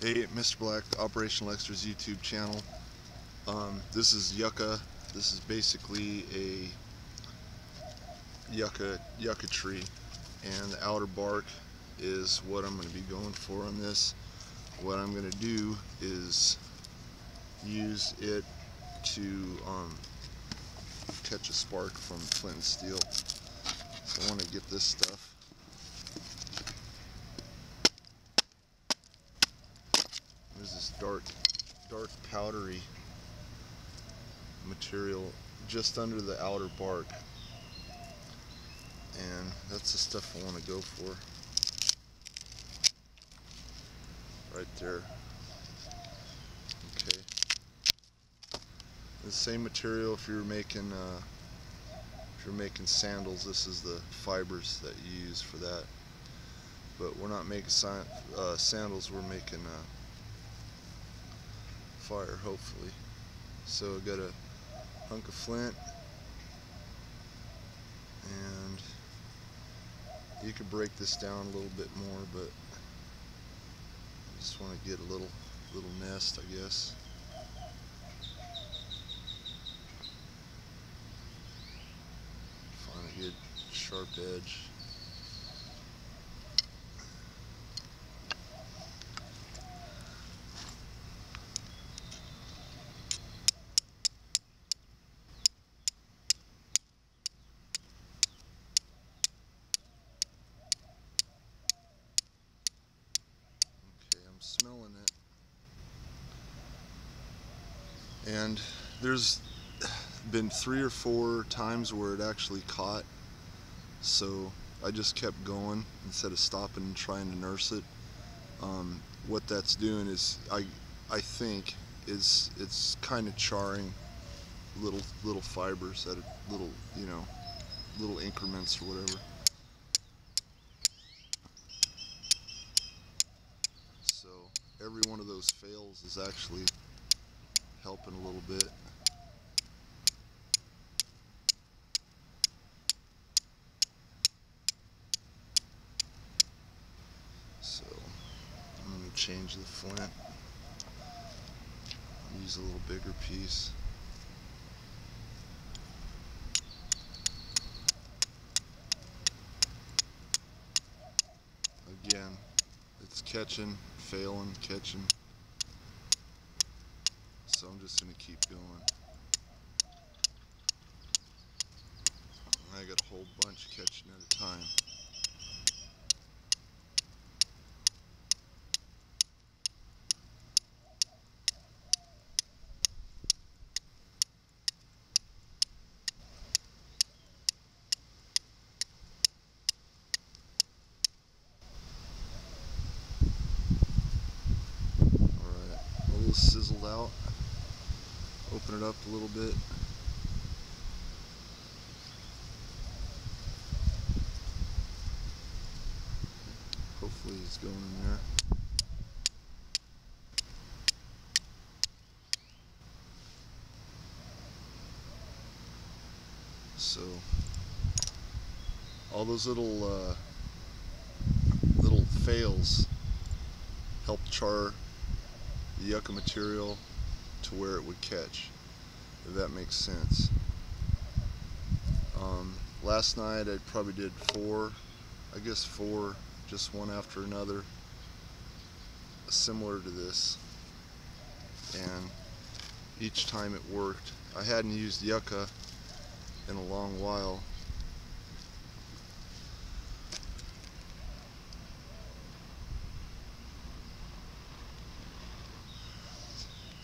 Hey, Mr. Black, the OperationalExtras YouTube channel. This is Yucca. This is basically a yucca tree, and the outer bark is what I'm going to be going for on this. What I'm going to do is use it to catch a spark from flint and steel. So I want to get this stuff. There's this dark powdery material just under the outer bark, and that's the stuff I want to go for right there. Okay, the same material if you're making sandals. This is the fibers that you use for that, but we're not making sandals, we're making fire, hopefully. So I got a hunk of flint, and you could break this down a little bit more, but I just want to get a little nest, I guess. Find a good sharp edge. Smelling it, and there's been 3 or 4 times where it actually caught, so I just kept going instead of stopping and trying to nurse it. What that's doing is I think it's kind of charring little fibers at a little increments or whatever. So every one of those fails is actually helping a little bit. So I'm going to change the flint, use a little bigger piece. Again, it's catching, failing, catching. So I'm just going to keep going. I got a whole bunch catching at a time. Alright, a little sizzled out. Open it up a little bit. Hopefully it's going in there. So all those little fails help char the yucca material to where it would catch, if that makes sense. Last night I probably did 4, just one after another, similar to this, and each time it worked. I hadn't used yucca in a long while.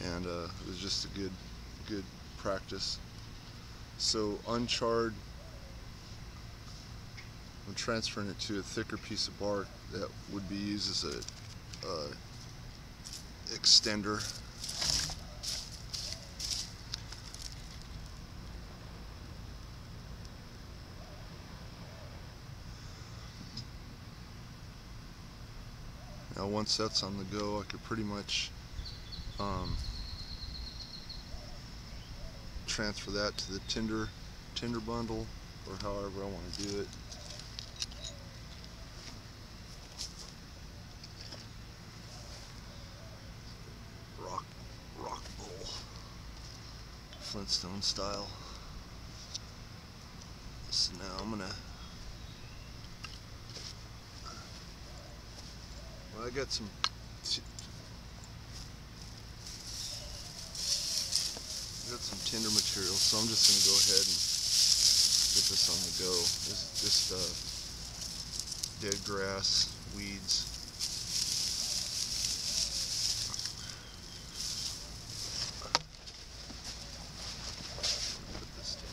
And it was just a good practice. So unchard, I'm transferring it to a thicker piece of bark that would be used as a extender. Now once that's on the go, I could pretty much transfer that to the tinder bundle, or however I want to do it. Flintstone style. So now I'm gonna, well, I got some tinder material, so I'm just gonna go ahead and get this on the go. This is just dead grass, weeds. Put this down.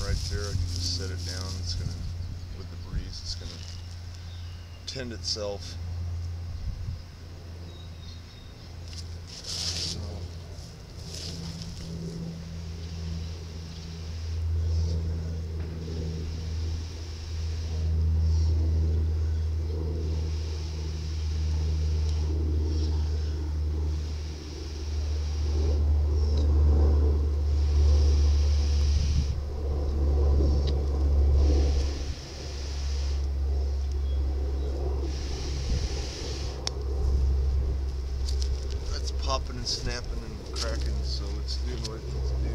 Right there, I can just set it down. It's gonna, with the breeze, it's gonna tend itself. Popping and snapping and cracking, so it's doing what it needs to do.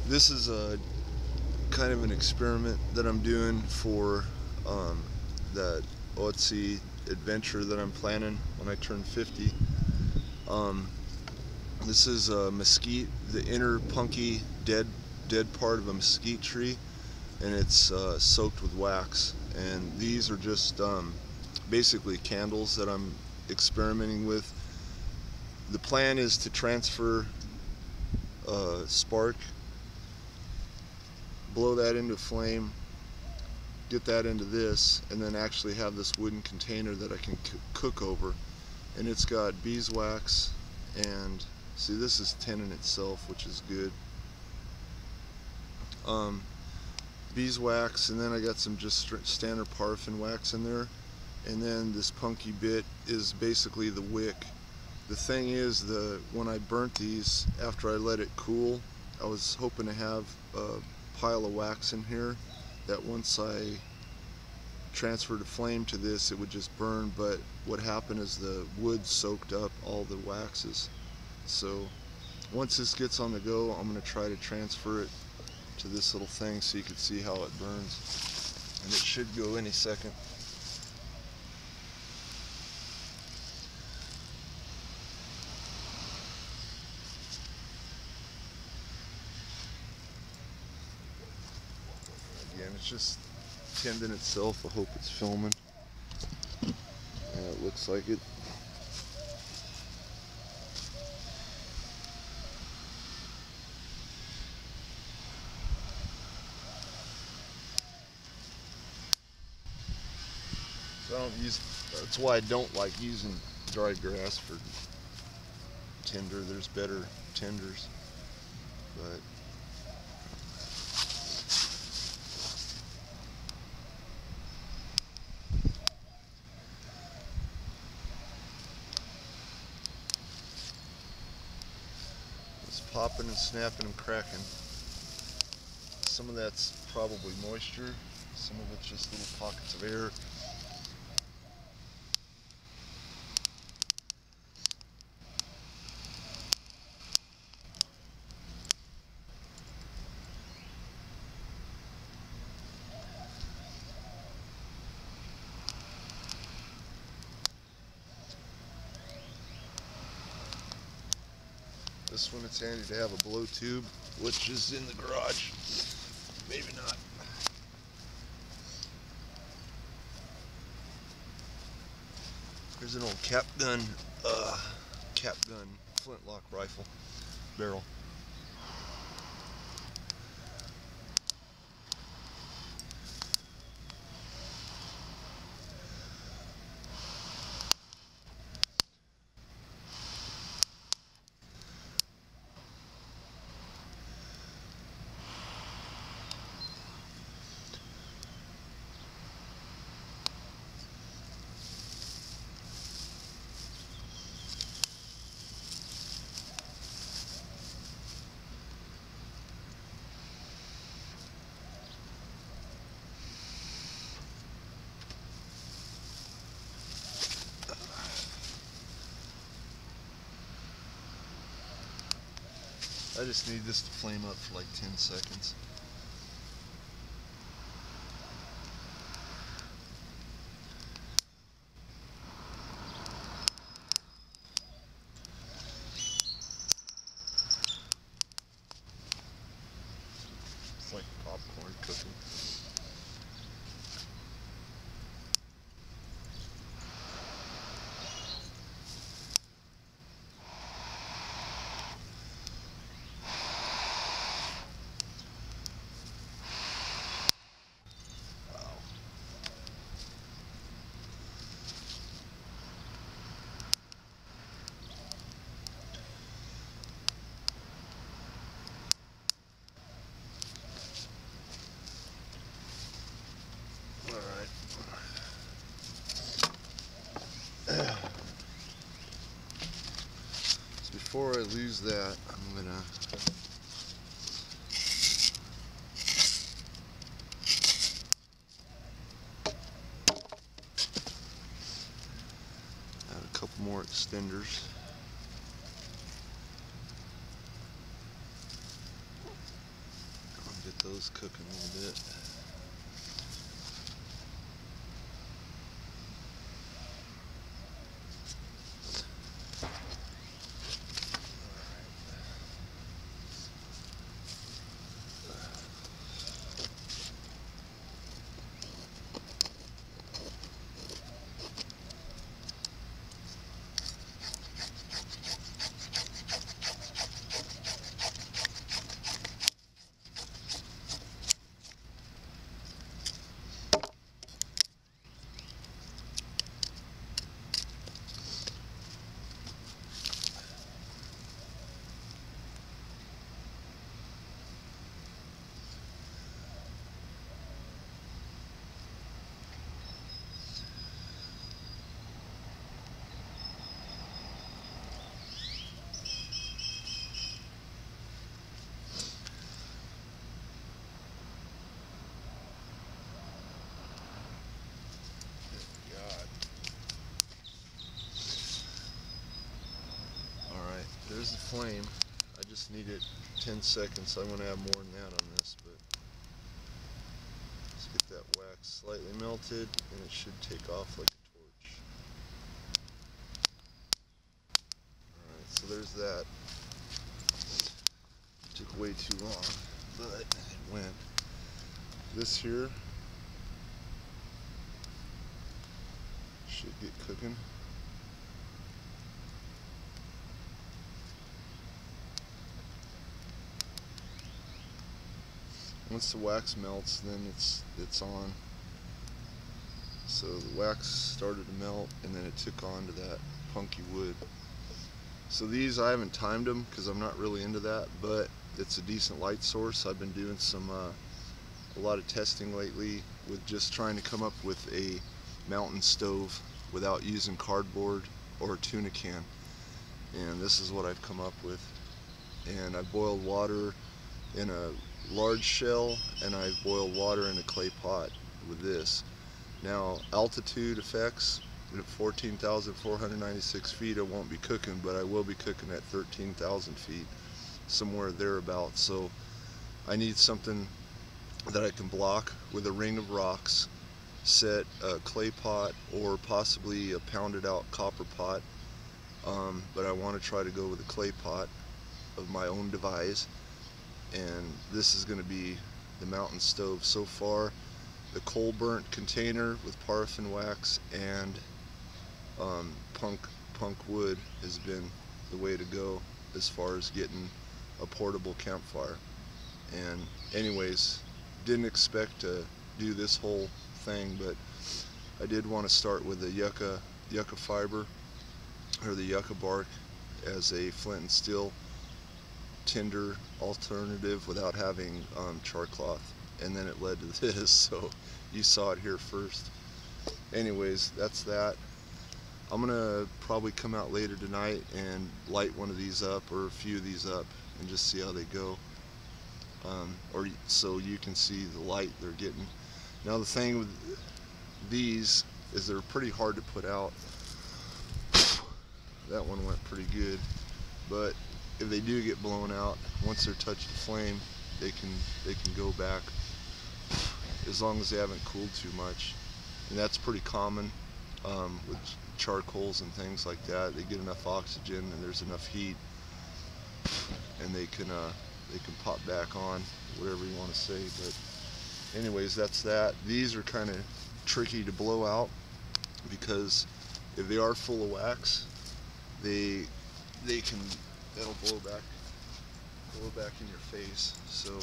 This is a kind of an experiment that I'm doing for that Otzi adventure that I'm planning when I turn 50. This is a mesquite, the inner punky dead part of a mesquite tree, and it's soaked with wax. And these are just basically candles that I'm experimenting with. The plan is to transfer spark, blow that into flame, get that into this, and then actually have this wooden container that I can cook over. And it's got beeswax, and see, this is tin in itself, which is good. Beeswax, and then I got some just standard paraffin wax in there, and then this punky bit is basically the wick. The thing is, when I burnt these after I let it cool, I was hoping to have a pile of wax in here that once I transferred the flame to this, it would just burn. But what happened is the wood soaked up all the waxes. So once this gets on the go, I'm going to try to transfer it to this little thing so you can see how it burns, and it should go any second. Again, it's just tending itself. I hope it's filming. Yeah, it looks like it. I don't use, that's why I don't like using dry grass for tinder. There's better tinders, but it's popping and snapping and cracking. Some of that's probably moisture, some of it's just little pockets of air. this one it's handy to have a blow tube, which is in the garage. Maybe not. There's an old cap gun flintlock rifle barrel. I just need this to flame up for like 10 seconds. It's like popcorn cooking. So before I lose that, I'm gonna add a couple more extenders. I'll get those cooking a little bit. There's the flame. I just need it 10 seconds. I'm going to have more than that on this, but let's get that wax slightly melted and it should take off like a torch. Alright, so there's that. It took way too long, but it went. This here should get cooking. Once the wax melts, then it's on. So the wax started to melt, and then it took on to that punky wood. So these, I haven't timed them because I'm not really into that, but it's a decent light source. I've been doing a lot of testing lately with just trying to come up with a mountain stove without using cardboard or a tuna can. And this is what I've come up with. And I boiled water in a large shell, and I boiled water in a clay pot with this. Now, altitude effects, at 14,496 feet I won't be cooking, but I will be cooking at 13,000 feet, somewhere thereabouts. So I need something that I can block with a ring of rocks, set a clay pot or possibly a pounded out copper pot, but I want to try to go with a clay pot. of my own devise, and this is going to be the mountain stove. So far, the coal burnt container with paraffin wax and punk wood has been the way to go as far as getting a portable campfire. And anyways, didn't expect to do this whole thing, but I did want to start with the yucca fiber, or the yucca bark, as a flint and steel tinder alternative without having char cloth, and then it led to this, so you saw it here first. Anyways, that's that. I'm gonna probably come out later tonight and light one of these up, or a few of these up, and just see how they go, or so you can see the light they're getting. Now the thing with these is they're pretty hard to put out. That one went pretty good, but if they do get blown out, once they're touched the flame, they can go back, as long as they haven't cooled too much. And that's pretty common with charcoals and things like that. They get enough oxygen and there's enough heat, and they can pop back on, whatever you want to say. But anyways, that's that. These are kind of tricky to blow out, because if they are full of wax, it'll blow back in your face. So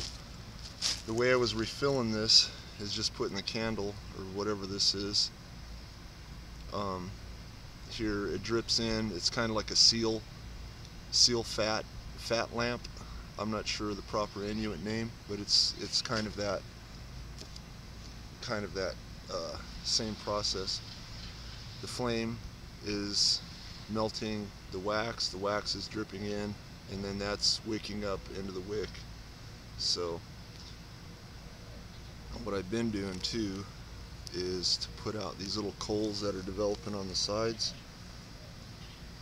the way I was refilling this is just putting the candle, or whatever this is, here. It drips in. It's kind of like a seal fat lamp. I'm not sure the proper Inuit name, but it's kind of that same process. The flame is melting the wax is dripping in, and then that's wicking up into the wick. So what I've been doing too is to put out these little coals that are developing on the sides.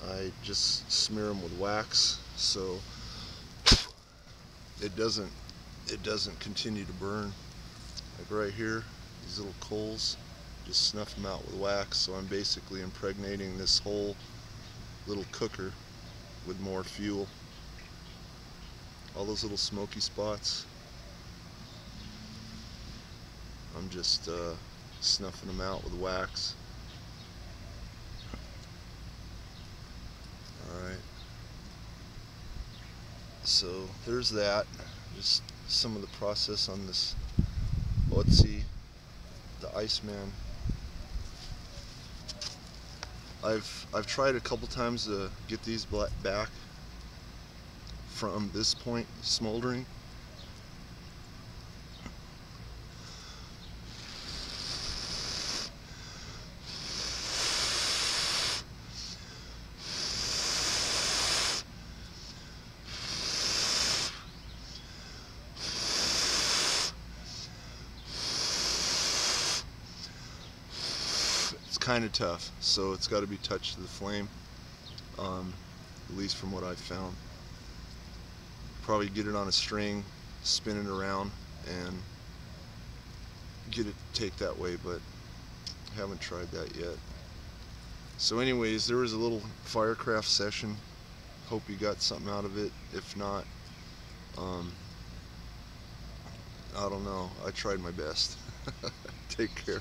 I just smear them with wax, so it doesn't continue to burn. Like right here, these little coals, just snuff them out with wax. So I'm basically impregnating this whole little cooker with more fuel. All those little smoky spots, I'm just snuffing them out with wax. Alright, so there's that. Just some of the process on this Otzi, the Iceman. I've tried a couple times to get these back from this point smoldering. Kind of tough, so it's got to be touched to the flame, at least from what I've found. Probably get it on a string, spin it around, and get it to take that way, but I haven't tried that yet. So anyways, there was a little firecraft session. Hope you got something out of it. If not, I don't know, I tried my best. Take care.